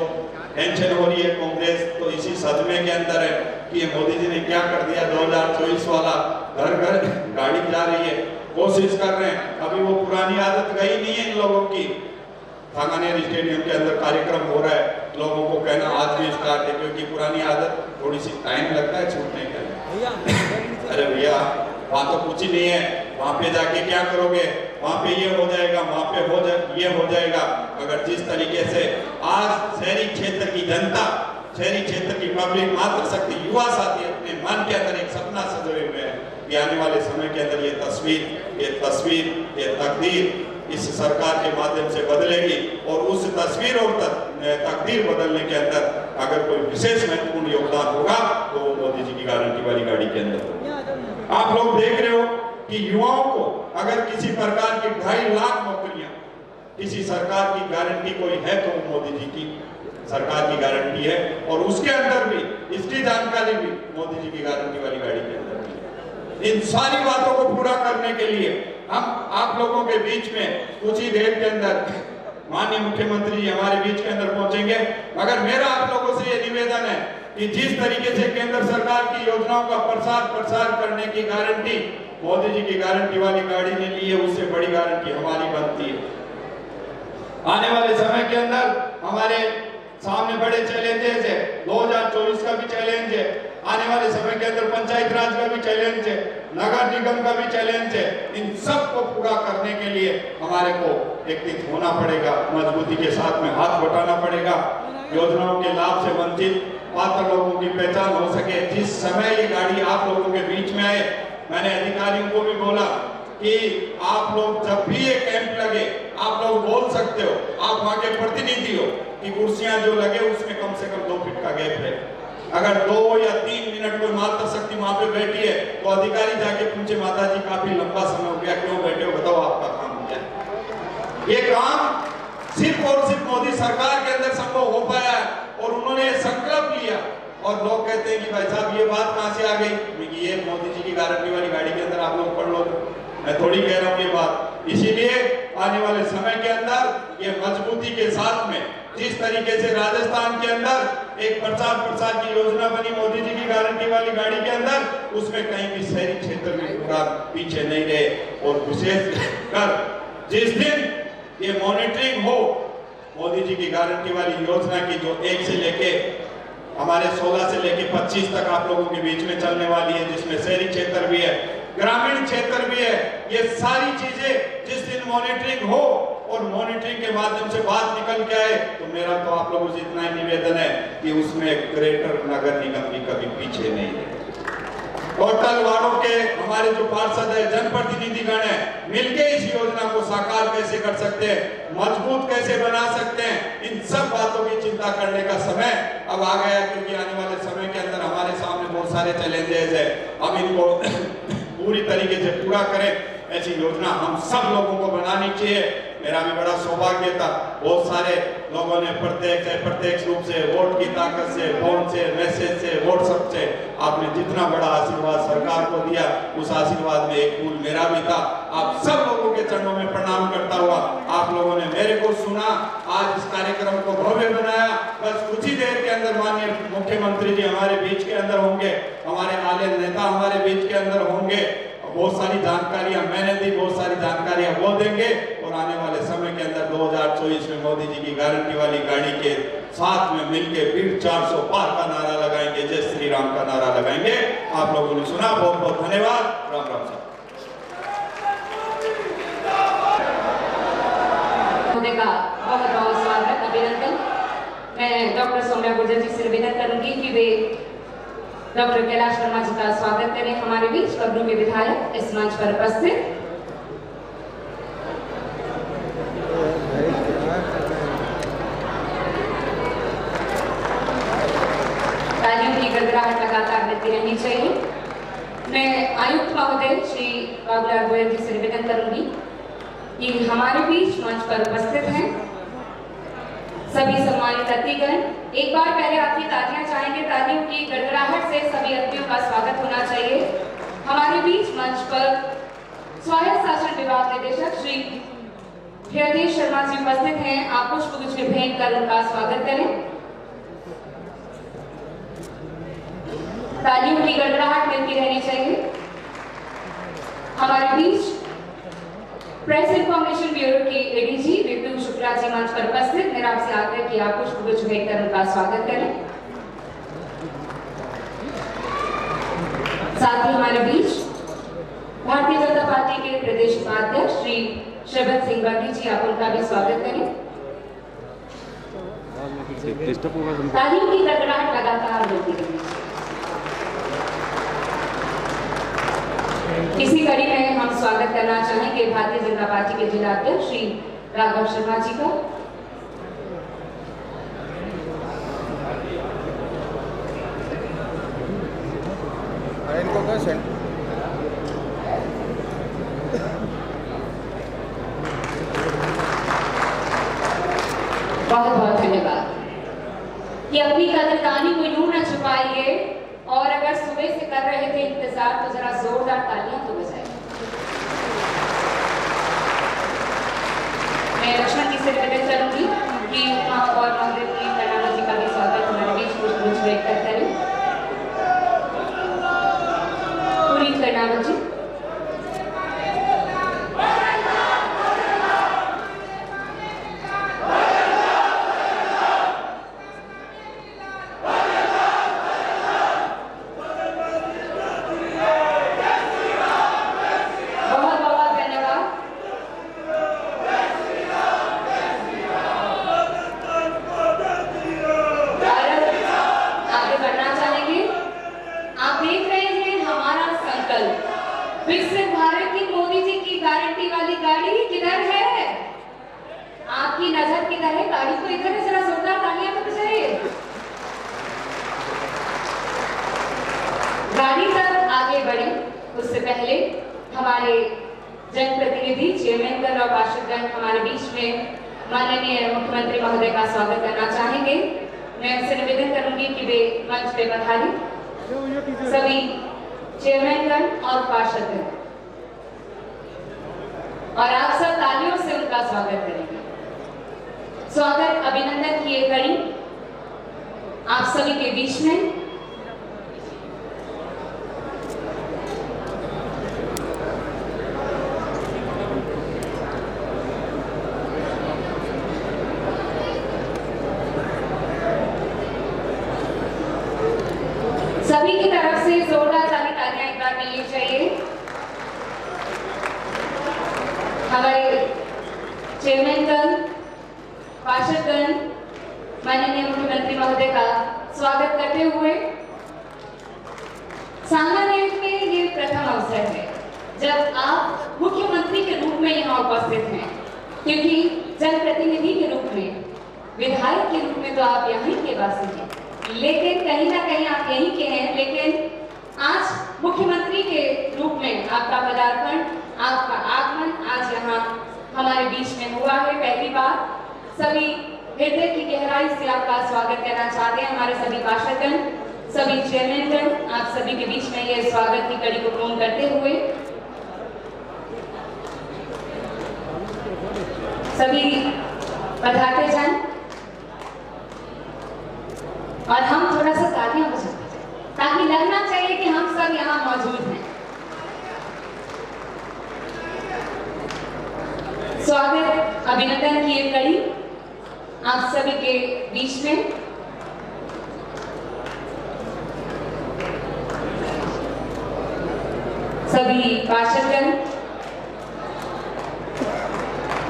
टेंशन हो रही है, कांग्रेस तो इसी सदमे के अंदर है कि ये मोदी जी ने क्या कर दिया, 2024 वाला घर घर गाड़ी जा रही है, कोशिश कर रहे हैं। अभी वो पुरानी आदत गई नहीं है इन लोगों की। सांगानेर स्टेडियम के अंदर कार्यक्रम हो रहा है, लोगों को कहना आज भी स्टार्ट है, क्योंकि पुरानी आदत थोड़ी सी टाइम लगता है छूटने के। अरे भैया वहाँ तो कुछ ही नहीं है, वहाँ पे जाके क्या करोगे, वहाँ पे ये हो जाएगा, वहाँ पे ये हो जाएगा। अगर जिस तरीके से आज शहरी क्षेत्र की जनता, शहरी क्षेत्र की पब्लिक, मातृशक्ति, युवा साथी अपने मन के अंदर एक सपना सजोए हुए हैं कि आने वाले समय के अंदर ये तस्वीर, ये तकदीर इस सरकार के माध्यम से बदलेगी। और उस तस्वीर और तकदीर बदलने के अंदर अगर कोई विशेष महत्वपूर्ण योगदान होगा तो वो मोदी जी की गारंटी वाली गाड़ी के अंदर। आप लोग देख रहे हो कि युवाओं को अगर किसी प्रकार की 2.5 लाख नौकरियां किसी सरकार की गारंटी कोई है तो वो मोदी जी की सरकार की गारंटी है। और उसके अंदर भी इसकी जानकारी भी मोदी जी की गारंटी वाली गाड़ी के अंदर भी। इन सारी बातों को पूरा करने के लिए हम आप लोगों के बीच में कुछ ही देर के अंदर माननीय मुख्यमंत्री हमारे बीच के अंदर पहुंचेंगे। मगर मेरा आप लोगों से ये निवेदन है कि जिस तरीके से केंद्र सरकार की योजनाओं का प्रसार करने की गारंटी मोदी जी की गारंटी वाली गाड़ी ने ली है, उससे बड़ी गारंटी हमारी बनती है। आने वाले समय के अंदर हमारे सामने बड़े चैलेंजेस है, 2024 का भी चैलेंज है, आने वाले समय के अंदर पंचायत राज का भी चैलेंज है, नगर निगम का भी चैलेंज है। इन सब को पूरा करने के लिए हमारे को एकत्रित होना पड़ेगा, मजबूती के साथ में हाथ बटाना पड़ेगा। योजनाओं के लाभ से वंचित पात्र लोगों की पहचान हो सके। जिस समय ये गाड़ी आप लोगों के बीच में आए, मैंने अधिकारियों को भी बोला कि आप लोग जब भी ये कैंप लगे आप लोग बोल सकते हो, आप वहाँ के प्रतिनिधि हो, कि कुर्सियां जो लगे उसमें कम से कम 2 फीट का गैप है। अगर 2 या 3 मिनट कोई मातृशक्ति वहां पे बैठी है तो अधिकारी जाके पूछे, माता जी काफी लंबा समय हो गया, क्यों बैठे हो, बताओ आपका काम क्या है। ये काम सिर्फ और सिर्फ मोदी सरकार के अंदर संभव हो पाया है और उन्होंने संकल्प लिया। और लोग कहते हैं कि भाई साहब ये बात कहां से आ गई, ये मोदी जी की गारंटी वाली गाड़ी के अंदर आप लोग पढ़ लो। मैं थोड़ी कह रहा हूँ ये बात, इसीलिए आने वाले समय के अंदर ये मजबूती के साथ में जिस तरीके से राजस्थान के अंदर एक प्रचार की योजना बनी मोदी जी की गारंटी वाली गाड़ी के अंदर, उसमें कहीं भी शहरी क्षेत्र में पूरा पीछे नहीं रहे। और विशेष कर जिस दिन ये मॉनिटरिंग हो मोदी जी की गारंटी वाली योजना की, जो 1 से लेके हमारे 16 से लेके 25 तक आप लोगों के बीच में चलने वाली है, जिसमें शहरी क्षेत्र भी है, ग्रामीण क्षेत्र भी है, ये सारी चीजें जिस दिन मॉनिटरिंग हो और मॉनिटरिंग के माध्यम से बात निकल के आए, तो मेरा तो आप लोगों से इतना ही निवेदन है कि उसमें ग्रेटर नगर निगम भी कभी पीछे नहीं है। टोटल वार्डों के हमारे जो पार्षद है, जनप्रतिनिधिगण है, मिलके इस योजना को साकार कैसे कर सकते हैं, मजबूत कैसे बना सकते हैं, इन सब बातों की चिंता करने का समय अब आ गया। क्योंकि आने वाले समय के अंदर हमारे सामने बहुत सारे चैलेंजेस है, हम इनको पूरी तरीके से पूरा करें, ऐसी योजना हम सब लोगों को बनानी चाहिए। मेरा भी बड़ा सौभाग्य था। बहुत सारे लोगों ने प्रत्यक्ष रूप से, वोट की ताकत से, फोन से, मैसेज से, व्हाट्सएप से आपने जितना बड़ा आशीर्वाद सरकार को दिया, उस आशीर्वाद में एक फूल मेरा भी था। आप सब लोगों के चरणों में प्रणाम करता हुआ आप लोगों ने मेरे को सुना, आज इस कार्यक्रम को भव्य बनाया। बस कुछ ही देर के अंदर माननीय मुख्यमंत्री जी हमारे बीच के अंदर होंगे, हमारे आले नेता हमारे बीच के अंदर होंगे। बहुत सारी जानकारियां मैंने दी, बहुत सारी जानकारियां वो देंगे और आने वाले समय के अंदर 2024 में मोदी जी की गारंटी वाली गाड़ी के साथ में मिलके फिर 400 पार का नारा लगाएंगे, जय श्री राम का नारा लगाएंगे। आप लोगों ने सुना, बहुत बहुत धन्यवाद। राम राम साहब।
बहुत बहुत स्वागत, अभिनंदन। मैं डॉक्टर सौम्या गुर्जर जी से निवेदन करूंगी कि वे डॉक्टर कैलाश वर्मा जी का स्वागत करें। हमारे बीच कब्रू के विधायक इस मंच पर उपस्थित। तालियों की गड़गड़ाहट लगातार मिलती रहनी चाहिए। मैं आयुक्त महोदय श्री बाबूलाल गोयल जी से निवेदन करूंगी कि हमारे बीच मंच पर उपस्थित हैं सभी सम्मानित अतिथिगण। एक बार पहले आपकी तालियां चाहेंगे, तालियों की गड़गड़ाहट से सभी अतिथियों का स्वागत होना चाहिए। हमारे बीच मंच पर स्वायत्त शासन विभाग निदेशक श्री हृदय शर्मा जी उपस्थित हैं। आप पुष्पगुच्छ भेंट कर उनका स्वागत करें। तालियों की गड़गड़ाहट मिलती रहनी चाहिए। हमारे बीच प्रेस इंफॉर्मेशन ब्यूरो के एडीजी विपुल शुक्ला जी मंच पर उपस्थित। मेरा आपसे आग्रह कि आप पुष्पगुच्छ भेंट कर उनका स्वागत करें। साथ ही हमारे बीच भारतीय जनता पार्टी के प्रदेश उपाध्यक्ष श्री शरद सिंह वर्दी जी, आप उनका भी स्वागत करें। तालियों की गड़गड़ाहट लगातार होती है। इसी कड़ी में हम स्वागत करना चाहेंगे भारतीय जनता पार्टी के जिला अध्यक्ष श्री राघव शर्मा जी का। बहुत बहुत धन्यवाद। कि अपनी कदरदानी को यूं न छुपाइए, और अगर सुबह से कर रहे थे इंतजार तो जरा जोरदार तालियां तो बजाइए। मैं लक्ष्मण जी से निवेदन करूंगी कि महापौर महोदय पुनीत कर्नावत जी का भी स्वागत हमारे बीच पुष्पगुच्छ भेंट कर करें। पुनीत कर्नावत जी। विकसित भारत की मोदी जी की गारंटी वाली गाड़ी किधर है? आपकी नजर किधर है? गाड़ी को इधर है, जरा जोरदार तालियां तो बजाइए। गाड़ी तक आगे बढ़े उससे पहले हमारे जनप्रतिनिधि, चेयरमैनगण और पार्षदगण हमारे बीच में माननीय मुख्यमंत्री महोदय का स्वागत करना चाहेंगे। मैं उनसे निवेदन करूंगी कि वे मंच पे पधारें। सभी चेयरमैनगण और पार्षदगण, और आप सब तालियों से उनका स्वागत करेंगे। स्वागत अभिनंदन की एक कड़ी आप सभी के बीच में। सभी की तरफ से जोरदार तालियां एक बार मिलनी चाहिए। हमारे चेयरमैनगण, पार्षदगण माननीय मुख्यमंत्री महोदय का स्वागत करते हुए, सांगानेर में ये प्रथम अवसर है जब आप मुख्यमंत्री के रूप में यहाँ उपस्थित हैं, क्योंकि जनप्रतिनिधि के रूप में, विधायक के रूप में तो आप यहीं के वासी हैं, लेकिन कहीं ना कहीं आप यहीं के हैं। लेकिन आज मुख्यमंत्री के रूप में आपका पदार्पण, आपका आगमन आज यहाँ हमारे बीच में हुआ सभी हृदय की गहराई से आपका स्वागत करना चाहते हैं। हमारे सभी पार्षदगण, सभी चेयरमैनगण, आप सभी के बीच में ये स्वागत की कड़ी को पूर्ण करते हुए सभी पधारते जाएं और हम थोड़ा सा तालियां बजाते जाएं ताकि लगना चाहिए कि हम सब यहाँ मौजूद हैं। स्वागत अभिनंदन की एक कड़ी आप सभी के बीच में। सभी पार्षदगण,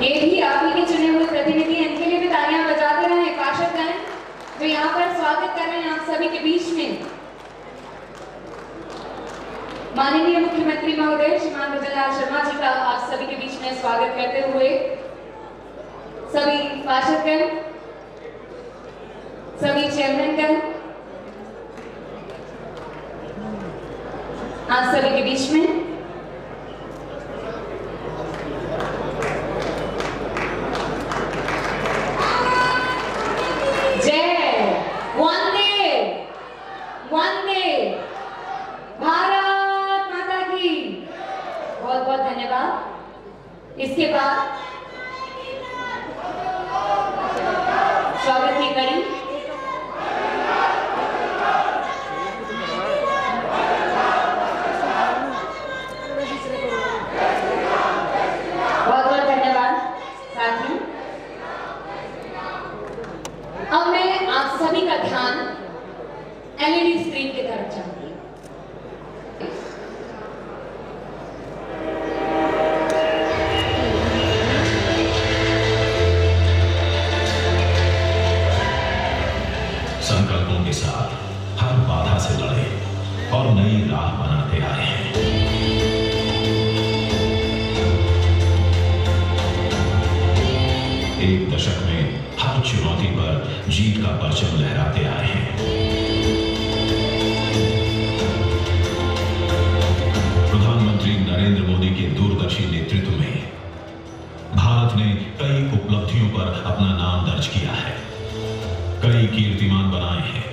ये भी आप ही के चुने हुए प्रतिनिधि हैं, इनके लिए भी तालियां बजाते रहें। पार्षदगण जो यहाँ पर स्वागत कर रहे हैं आप सभी के बीच में, माननीय मुख्यमंत्री महोदय श्रीमान भजनलाल शर्मा जी का आप सभी के बीच में स्वागत करते हुए सभी पार्षदगण, सभी चेयरमैनगण, आप सभी के बीच में इसके बाद स्वागत की कड़ी बहुत बहुत धन्यवाद साथियों। अब मैं आप सभी का ध्यान एलईडी स्क्रीन की तरफ चाहूंगी।
संकल्पों के साथ हर बाधा से लड़े और नई राह बनाते आए हैं। एक दशक में हर चुनौती पर जीत का परचम लहराते आए हैं। प्रधानमंत्री नरेंद्र मोदी के दूरदर्शी नेतृत्व में भारत ने कई उपलब्धियों पर अपना नाम दर्ज किया है, कई कीर्तिमान बनाए हैं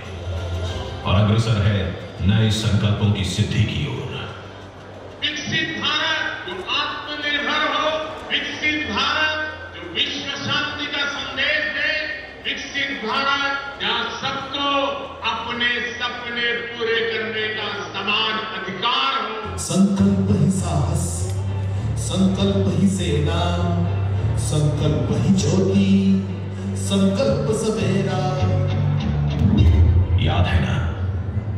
और अग्रसर है नए संकल्पों की सिद्धि की ओर।
विकसित भारत जो आत्मनिर्भर हो, विकसित भारत जो विश्व शांति का संदेश दे, विकसित भारत जहां सबको अपने सपने पूरे करने का समान अधिकार हो।
संकल्प ही साहस, संकल्प ही सेना, संकल्प ही ज्योति, संकल्प सवेरा।
याद है ना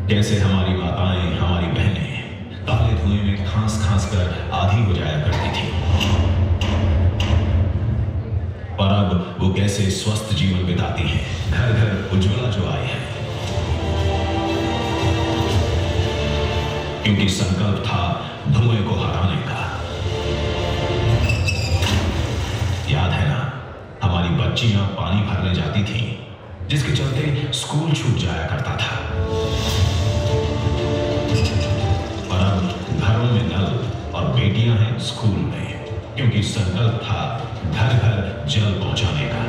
कैसे हमारी माताएं, हमारी बहनें काले धुएं में खांस खांस कर आधी हो जाया करती थी, पर अब वो कैसे स्वस्थ जीवन बिताती हैं। घर घर उज्ज्वला जो आई है, क्योंकि संकल्प था धुएं को हराने का। याद है ना हमारी बच्चियां पानी भरने जाती थीं, जिसके चलते स्कूल छूट जाया करता था, पर अब घरों में नल और बेटियां हैं स्कूल में, क्योंकि संकल्प था घर घर जल पहुंचाने का।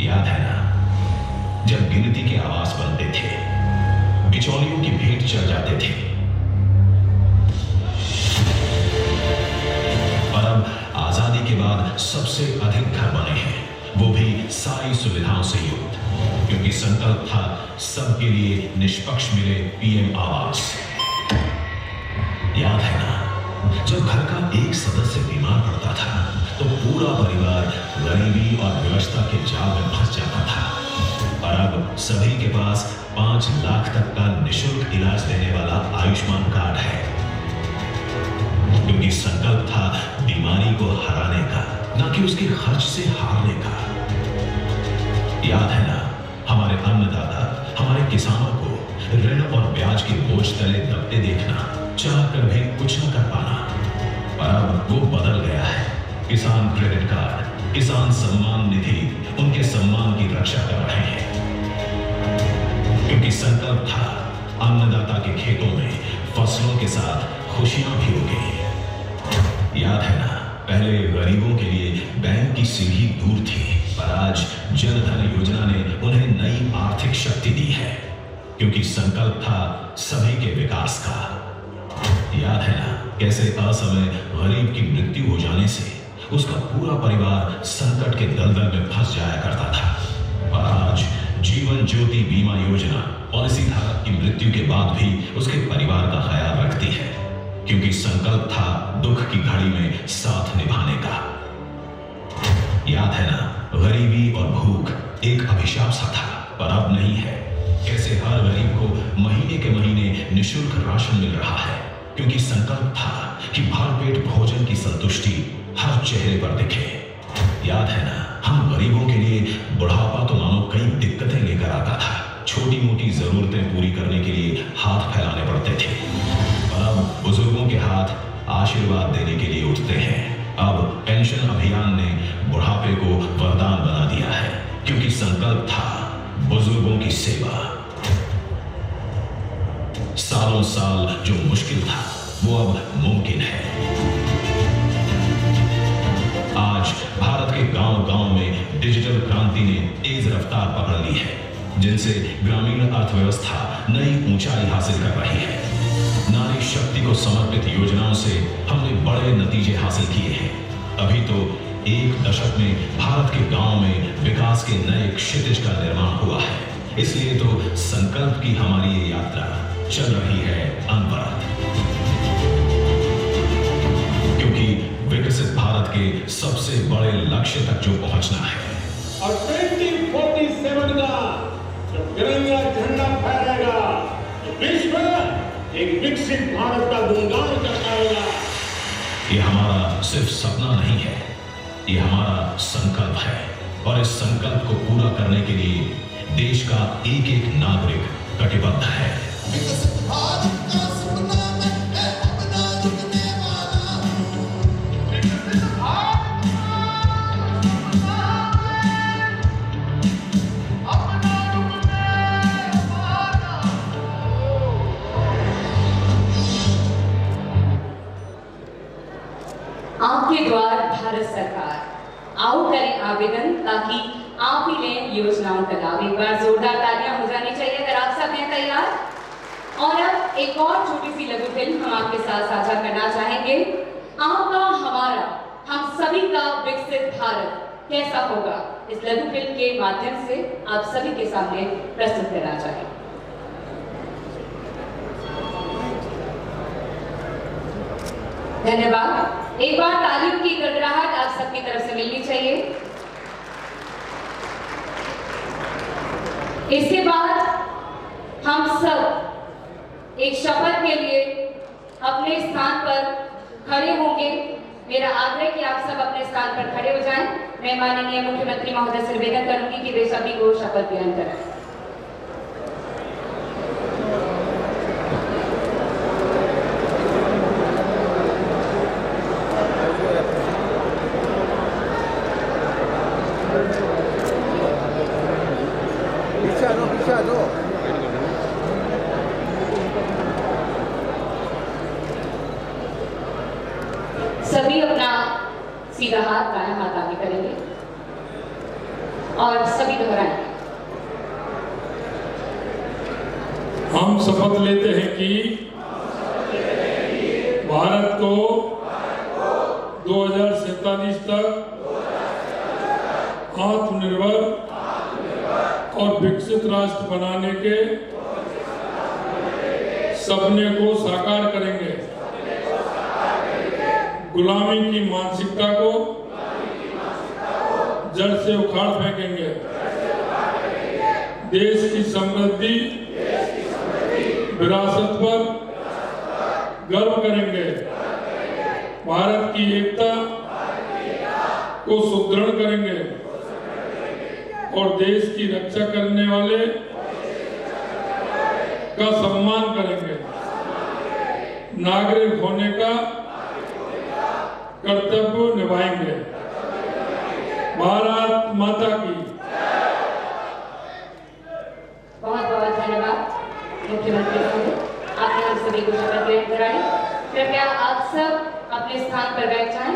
याद है ना जब गिनती के आवास बनते थे, बिचौलियों की भेंट चढ़ जाते थे, पर अब आजादी के बाद सबसे अधिक घर बने हैं, वो भी सारी सुविधाओं से युक्त, क्योंकि संकल्प था सबके लिए निष्पक्ष मिले पीएम आवास। याद है ना जब घर का एक सदस्य बीमार पड़ता था तो पूरा परिवार गरीबी और विवशता के जाल में फंस जाता था, और अब सभी के पास 5 लाख तक का निःशुल्क इलाज देने वाला आयुष्मान कार्ड है, क्योंकि संकल्प था बीमारी को हराने का, ना कि उसके खर्च से हारने का। याद है ना हमारे अन्नदाता, हमारे किसानों को ऋण और ब्याज के बोझ तले दबते देखना, चाह कर भी कुछ न कर पाना, पर अब वो बदल गया है। किसान क्रेडिट कार्ड, किसान सम्मान निधि उनके सम्मान की रक्षा कर रहे हैं, क्योंकि संकल्प था अन्नदाता के खेतों में फसलों के साथ खुशियां भी उगें। याद है ना पहले गरीबों के लिए बैंक की सीढ़ी दूर थी, पर आज जन धन योजना ने उन्हें नई आर्थिक शक्ति दी है, क्योंकि संकल्प था सभी के विकास का। याद है ना कैसे असमय गरीब की मृत्यु हो जाने से उसका पूरा परिवार संकट के दलदल में फंस जाया करता था, और आज जीवन ज्योति बीमा योजना पॉलिसी धारक की मृत्यु के बाद भी उसके परिवार का ख्याल रखती है, क्योंकि संकल्प था दुख की घड़ी में साथ निभाने का। याद है ना, गरीबी और भूख एक अभिशाप सा था, पर अब नहीं है। कैसे हर गरीब को महीने के महीने निःशुल्क राशन मिल रहा है, क्योंकि संकल्प था कि भरपेट भोजन की संतुष्टि हर चेहरे पर दिखे। याद है ना, हम गरीबों के लिए बुढ़ापा तो मानो कई दिक्कतें लेकर आता था। छोटी मोटी जरूरतें पूरी करने के लिए हाथ फैलाने पड़ते थे, और अब बुजुर्गों के हाथ आशीर्वाद देने के लिए उठते हैं। अब पेंशन अभियान ने बुढ़ापे को वरदान बना दिया है, क्योंकि संकल्प था बुजुर्गों की सेवा। सालों साल जो मुश्किल था वो अब मुमकिन है। आज भारत के गांव-गांव में डिजिटल क्रांति ने तेज रफ्तार पकड़ ली है, जिनसे ग्रामीण अर्थव्यवस्था नई ऊंचाई हासिल कर रही है। नारी शक्ति को समर्पित योजनाओं से हमने बड़े नतीजे हासिल किए हैं। अभी तो एक दशक में भारत के गांव में विकास के नए क्षितिज का निर्माण हुआ है। इसलिए तो संकल्प की हमारी ये यात्रा चल रही है अनवरत, क्योंकि विकसित भारत के सबसे बड़े लक्ष्य तक जो पहुंचना है,
और 2047 का जो तिरंगा झंडा फहराएगा, विश्व एक विकसित भारत का गुणगान करवाएगा।
ये हमारा सिर्फ सपना नहीं है, ये हमारा संकल्प है, और इस संकल्प को पूरा करने के लिए देश का एक एक नागरिक कटिबद्ध है।
विकसित भारत का सपना मैं है अपना रुकने वाला हूँ।
विकसित भारत का सपना मैं अपना रुकने वाला हूँ।
आपके द्वार भारत सरकार, आओ करें आवेदन ताकि आप ही लें योजनाओं का लाभ। एक बार जोरदार तालियां हो जानी चाहिए अगर आप सब हैं तैयार। और अब एक और छोटी सी लघु फिल्म हम आपके साथ साझा करना चाहेंगे। आपका, हमारा, हम सभी का विकसित भारत कैसा होगा, इस लघु फिल्म के माध्यम से आप सभी के सामने प्रस्तुत करना चाहेंगे। धन्यवाद। एक बार तालियों की गड़गड़ाहट आप सबकी तरफ से मिलनी चाहिए। इसके बाद हम सब एक शपथ के लिए अपने स्थान पर खड़े होंगे। मेरा आग्रह कि आप सब अपने स्थान पर खड़े हो जाएं। मैं माननीय मुख्यमंत्री महोदय से निवेदन करूंगी कि वे सभी को शपथ ग्रहण कराएं। सभी अपना सीधा हाथ दायां हाथ आगे करेंगे और सभी दोहराएंगे।
हम शपथ लेते हैं कि भारत को 2047 तक आत्मनिर्भर और विकसित राष्ट्र बनाने के सपने को साकार करेंगे। गुलामी की मानसिकता को जड़ से उखाड़ फेंकेंगे। देश की समृद्धि विरासत पर गर्व करेंगे। भारत की एकता को सुदृढ़ करेंगे और देश की रक्षा करने वाले का सम्मान करेंगे। नागरिक होने का कर्तव्य निभाएंगे। भारत माता की।
बहुत बहुत धन्यवाद मुख्यमंत्री महोदय, आपने हम सभी को शपथ ग्रहण कराई। कृपया आप सब अपने स्थान पर बैठ जाएं।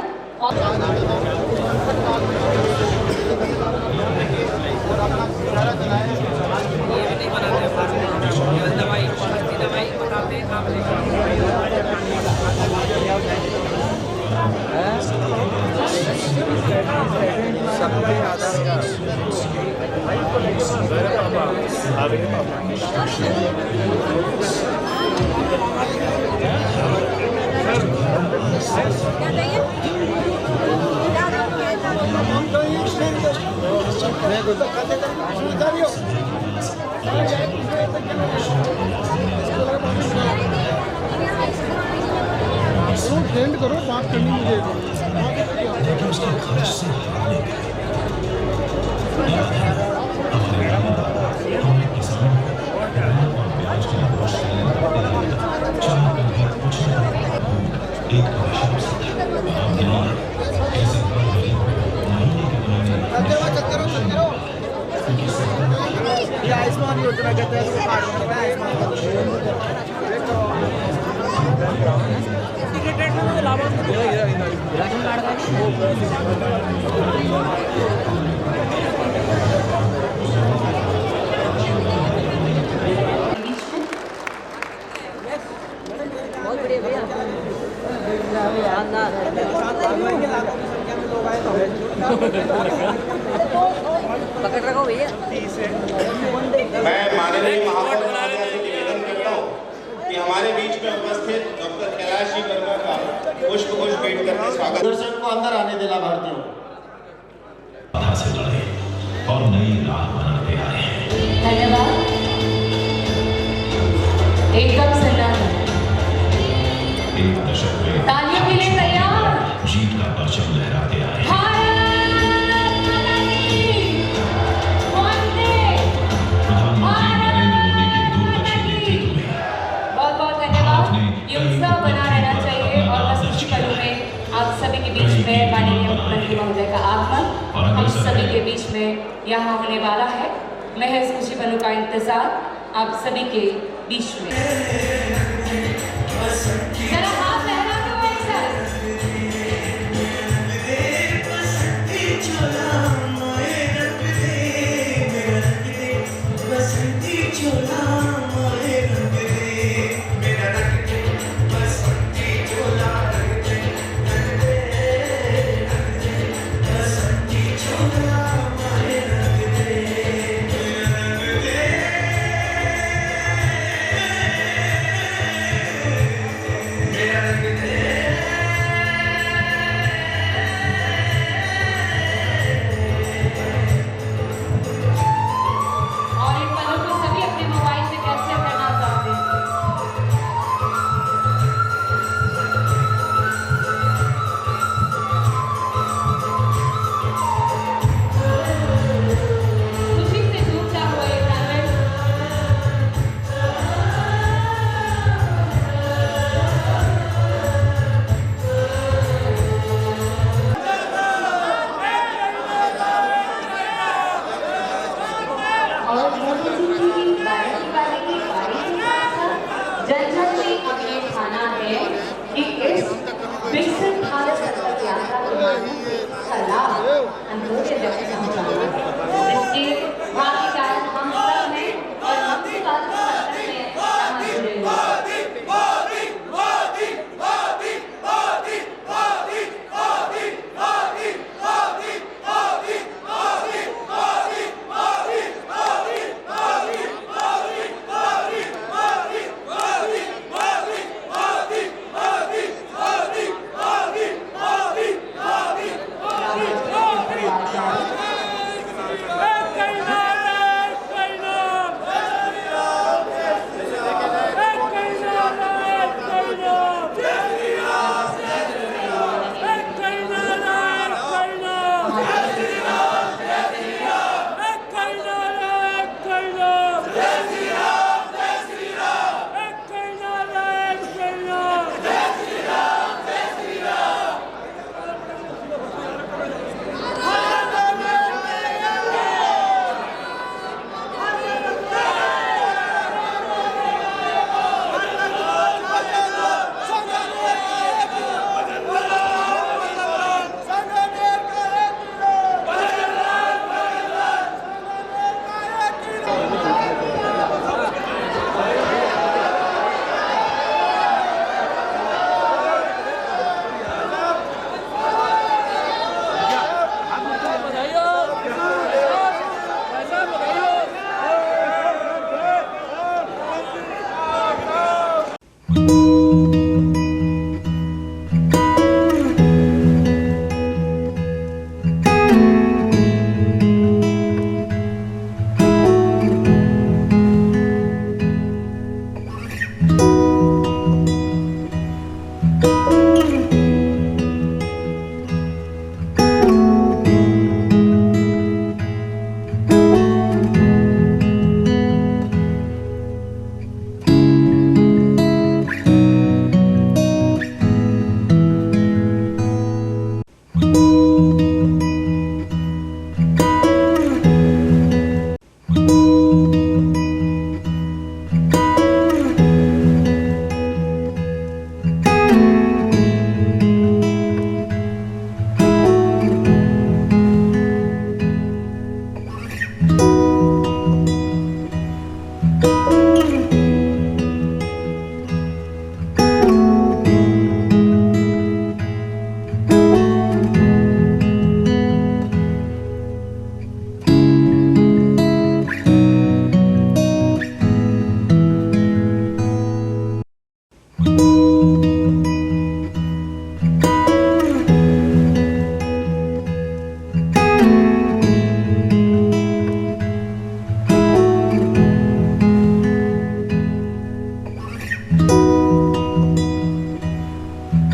सेंड करो, बात करनी मुझे।
लेकिन उसके खर्च से हारने का याद है हमारे हमने किसानों को ऋण और ब्याज के बोझ से चाहे कभी कुछ एक विषय से कैसे महीने के महीने
ये आयुष्मान योजना के तहत राशन कार्ड का बहुत बढ़िया भैया पकड़ रखो भैया।
मैं माननीय महापौर महोदय से निवेदन करता हूँ कि हमारे बीच में उपस्थित डॉक्टर कैलाश जी वर्मा का पुष्प भेंट करके स्वागत। दर्शक को अंदर आने देना भारतीयों
बाधा से लड़े और नई राह बनाते आए हैं।
धन्यवाद। एकदम सन्नाटा।
एक दशक में
तालियों के लिए तैयार।
जीत का परचम लहराते आए हैं। प्रधानमंत्री नरेंद्र मोदी के दूरदर्शी नेतृत्व में
बहुत बहुत धन्यवाद। ये उत्साह बना रहना चाहिए और बस कुछ पलों में आप सभी के बीच में माननीय मुख्यमंत्री महोदय का आगमन हम सभी के बीच में यहाँ होने वाला है। महज कुछ ही पलों का इंतजार आप सभी के बीच में। जरा हाथ लहरा दो एक साथ।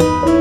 है।